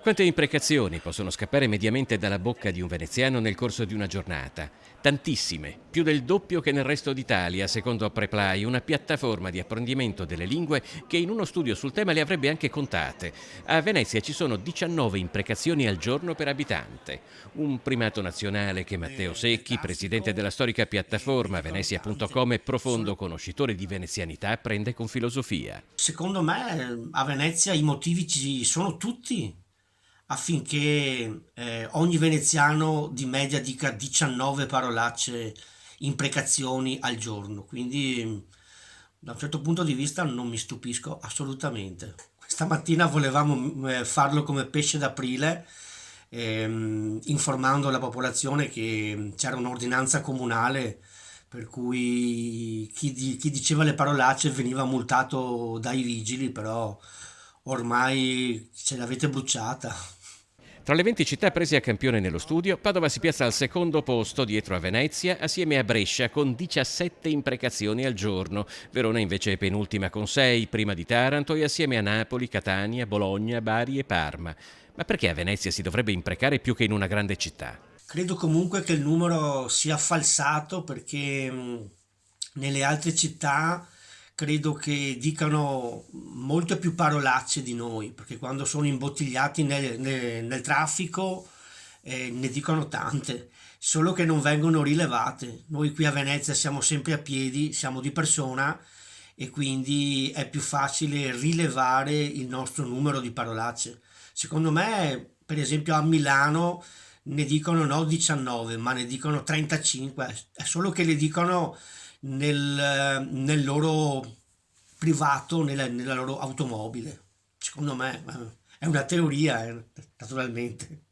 Quante imprecazioni possono scappare mediamente dalla bocca di un veneziano nel corso di una giornata? Tantissime, più del doppio che nel resto d'Italia, secondo Preply, una piattaforma di apprendimento delle lingue che in uno studio sul tema le avrebbe anche contate. A Venezia ci sono 19 imprecazioni al giorno per abitante, un primato nazionale che Matteo Nel Secchi, presidente della traffico storica ne piattaforma dicono tante. Venezia.com e profondo Solo, conoscitore di venezianità, prende con filosofia. secondo me a Venezia i motivi ci sono tutti affinché ogni veneziano di media dica 19 parolacce, imprecazioni al giorno. Quindi da un certo punto di vista non mi stupisco assolutamente. Questa mattina volevamo farlo come pesce d'aprile, informando la popolazione che c'era un'ordinanza comunale per cui chi diceva le parolacce veniva multato dai vigili, però ormai ce l'avete bruciata. Tra le 20 città prese a campione nello studio, Padova si piazza al secondo posto dietro a Venezia, assieme a Brescia con 17 imprecazioni al giorno. Verona invece è penultima con 6, prima di Taranto e assieme a Napoli, Catania, Bologna, Bari e Parma. Ma perché a Venezia si dovrebbe imprecare più che in una grande città? Credo comunque che il numero sia falsato perché nelle altre città credo che dicano molte più parolacce di noi, perché quando sono imbottigliati nel traffico ne dicono tante, solo che non vengono rilevate. Noi qui a Venezia siamo sempre a piedi, siamo di persona e quindi è più facile rilevare il nostro numero di parolacce. Secondo me, per esempio a Milano ne dicono no 19, ma ne dicono 35, è solo che le dicono nel loro privato, nella loro automobile. Secondo me è una teoria, naturalmente.